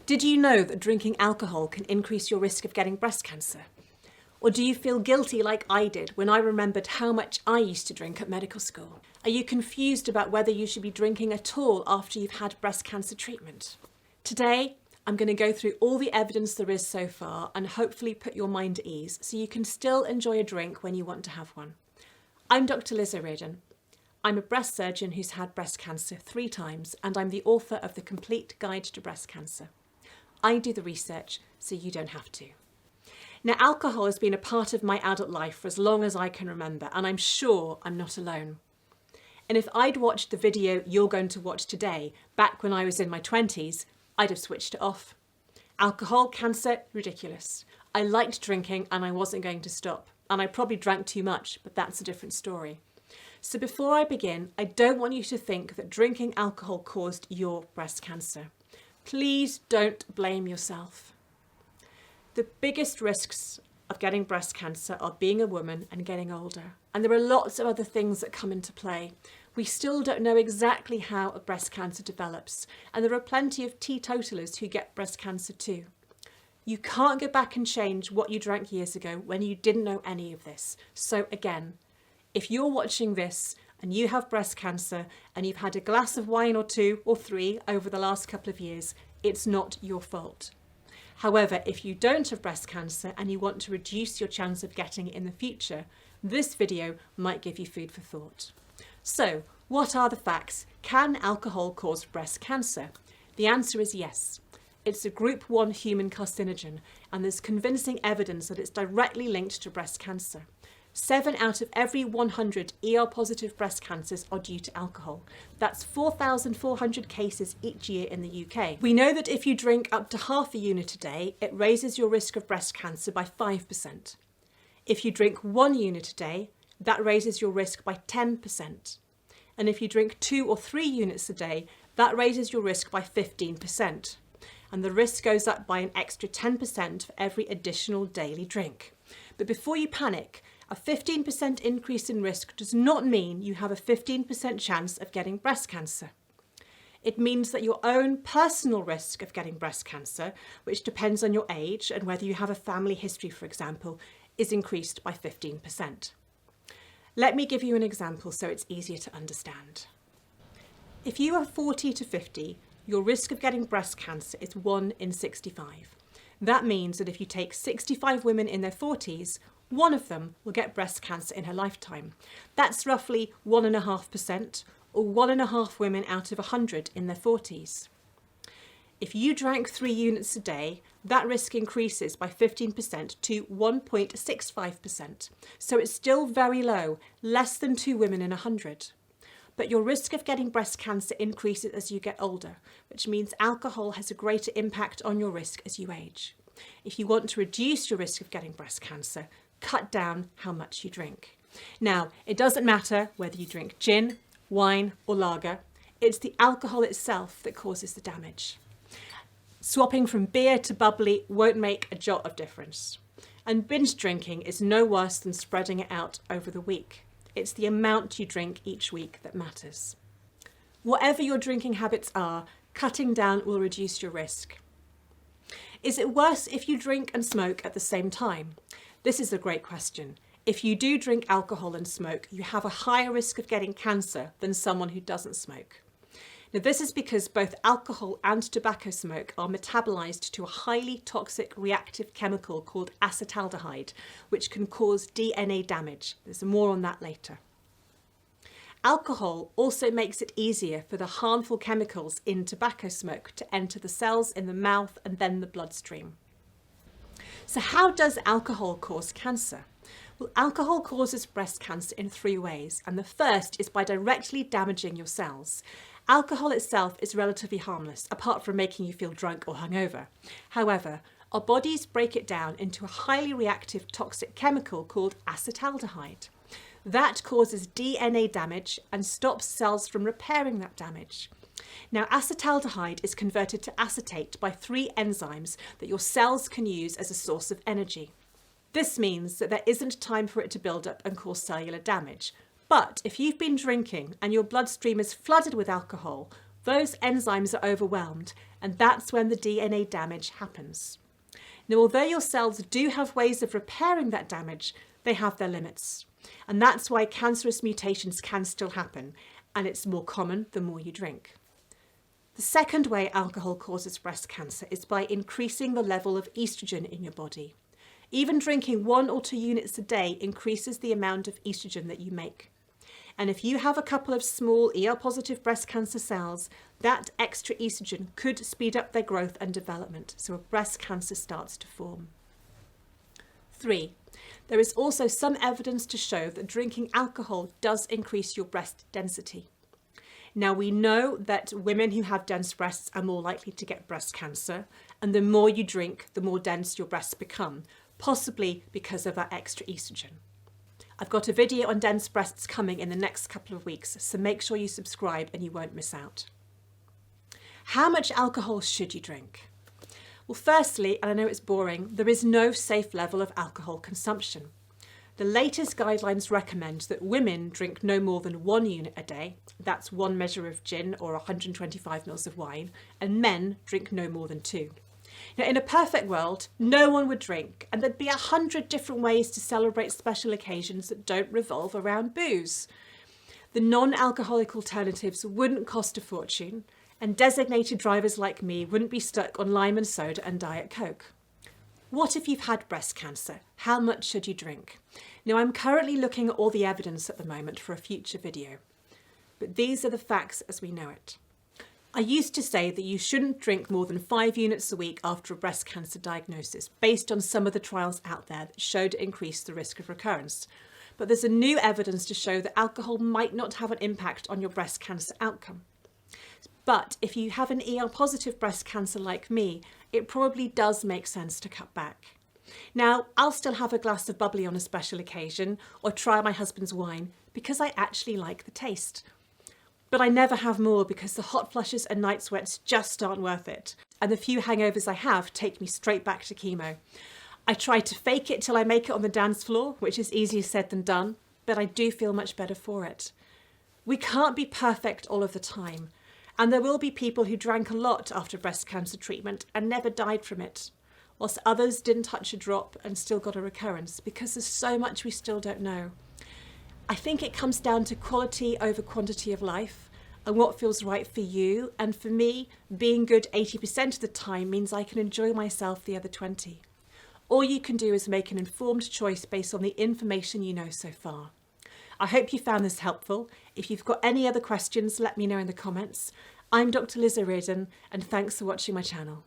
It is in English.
Did you know that drinking alcohol can increase your risk of getting breast cancer? Or do you feel guilty like I did when I remembered how much I used to drink at medical school? Are you confused about whether you should be drinking at all after you've had breast cancer treatment? Today, I'm going to go through all the evidence there is so far and hopefully put your mind at ease so you can still enjoy a drink when you want to have one. I'm Dr. Liz O'Riordan. I'm a breast surgeon who's had breast cancer 3 times, and I'm the author of The Complete Guide to Breast Cancer. I do the research so you don't have to. Now, alcohol has been a part of my adult life for as long as I can remember, and I'm sure I'm not alone. And if I'd watched the video you're going to watch today back when I was in my 20s, I'd have switched it off. Alcohol, cancer, ridiculous. I liked drinking and I wasn't going to stop. And I probably drank too much, but that's a different story. So before I begin, I don't want you to think that drinking alcohol caused your breast cancer. Please don't blame yourself. The biggest risks of getting breast cancer are being a woman and getting older. And there are lots of other things that come into play. We still don't know exactly how a breast cancer develops. And there are plenty of teetotalers who get breast cancer too. You can't go back and change what you drank years ago when you didn't know any of this. So again, if you're watching this and you have breast cancer and you've had a glass of wine or 2 or 3 over the last couple of years, it's not your fault. However, if you don't have breast cancer and you want to reduce your chance of getting it in the future, this video might give you food for thought. So, what are the facts? Can alcohol cause breast cancer? The answer is yes. It's a group 1 human carcinogen, and there's convincing evidence that it's directly linked to breast cancer. 7 out of every 100 ER-positive breast cancers are due to alcohol. That's 4,400 cases each year in the UK. We know that if you drink up to half a unit a day, it raises your risk of breast cancer by 5%. If you drink 1 unit a day, that raises your risk by 10%. And if you drink 2 or 3 units a day, that raises your risk by 15%. And the risk goes up by an extra 10% for every additional daily drink. But before you panic, a 15% increase in risk does not mean you have a 15% chance of getting breast cancer. It means that your own personal risk of getting breast cancer, which depends on your age and whether you have a family history, for example, is increased by 15%. Let me give you an example so it's easier to understand. If you are 40 to 50, your risk of getting breast cancer is 1 in 65. That means that if you take 65 women in their 40s, 1 of them will get breast cancer in her lifetime. That's roughly 1.5%, or 1.5 women out of 100 in their 40s. If you drank 3 units a day, that risk increases by 15% to 1.65%. So it's still very low, less than 2 women in 100. But your risk of getting breast cancer increases as you get older, which means alcohol has a greater impact on your risk as you age. If you want to reduce your risk of getting breast cancer, cut down how much you drink. Now, it doesn't matter whether you drink gin, wine or lager, it's the alcohol itself that causes the damage. Swapping from beer to bubbly won't make a jot of difference. And binge drinking is no worse than spreading it out over the week. It's the amount you drink each week that matters. Whatever your drinking habits are, cutting down will reduce your risk. Is it worse if you drink and smoke at the same time? This is a great question. If you do drink alcohol and smoke, you have a higher risk of getting cancer than someone who doesn't smoke. Now, this is because both alcohol and tobacco smoke are metabolized to a highly toxic reactive chemical called acetaldehyde, which can cause DNA damage. There's more on that later. Alcohol also makes it easier for the harmful chemicals in tobacco smoke to enter the cells in the mouth and then the bloodstream. So how does alcohol cause cancer? Well, alcohol causes breast cancer in 3 ways, and the first is by directly damaging your cells. Alcohol itself is relatively harmless, apart from making you feel drunk or hungover. However, our bodies break it down into a highly reactive toxic chemical called acetaldehyde. That causes DNA damage and stops cells from repairing that damage. Now, acetaldehyde is converted to acetate by 3 enzymes that your cells can use as a source of energy. This means that there isn't time for it to build up and cause cellular damage. But if you've been drinking and your bloodstream is flooded with alcohol, those enzymes are overwhelmed, and that's when the DNA damage happens. Now, although your cells do have ways of repairing that damage, they have their limits. And that's why cancerous mutations can still happen, and it's more common the more you drink. The second way alcohol causes breast cancer is by increasing the level of estrogen in your body. Even drinking 1 or 2 units a day increases the amount of estrogen that you make. And if you have a couple of small ER-positive breast cancer cells, that extra estrogen could speed up their growth and development, so a breast cancer starts to form. 3. There is also some evidence to show that drinking alcohol does increase your breast density. Now, we know that women who have dense breasts are more likely to get breast cancer, and the more you drink, the more dense your breasts become, possibly because of that extra estrogen. I've got a video on dense breasts coming in the next couple of weeks, so make sure you subscribe and you won't miss out. How much alcohol should you drink? Well, firstly, and I know it's boring, there is no safe level of alcohol consumption. The latest guidelines recommend that women drink no more than 1 unit a day, that's 1 measure of gin or 125 mils of wine, and men drink no more than 2. Now, in a perfect world, no one would drink, and there'd be 100 different ways to celebrate special occasions that don't revolve around booze. The non-alcoholic alternatives wouldn't cost a fortune, and designated drivers like me wouldn't be stuck on lime and soda and Diet Coke. What if you've had breast cancer? How much should you drink? Now, I'm currently looking at all the evidence at the moment for a future video, but these are the facts as we know it. I used to say that you shouldn't drink more than 5 units a week after a breast cancer diagnosis, based on some of the trials out there that showed it increased the risk of recurrence. But there's a new evidence to show that alcohol might not have an impact on your breast cancer outcome. But if you have an ER-positive breast cancer like me, it probably does make sense to cut back. Now, I'll still have a glass of bubbly on a special occasion or try my husband's wine because I actually like the taste. But I never have more because the hot flushes and night sweats just aren't worth it. And the few hangovers I have take me straight back to chemo. I try to fake it till I make it on the dance floor, which is easier said than done, but I do feel much better for it. We can't be perfect all of the time. And there will be people who drank a lot after breast cancer treatment and never died from it, whilst others didn't touch a drop and still got a recurrence, because there's so much we still don't know. I think it comes down to quality over quantity of life and what feels right for you. And for me, being good 80% of the time means I can enjoy myself the other 20. All you can do is make an informed choice based on the information you know so far. I hope you found this helpful. If you've got any other questions, let me know in the comments. I'm Dr. Liz O'Riordan, and thanks for watching my channel.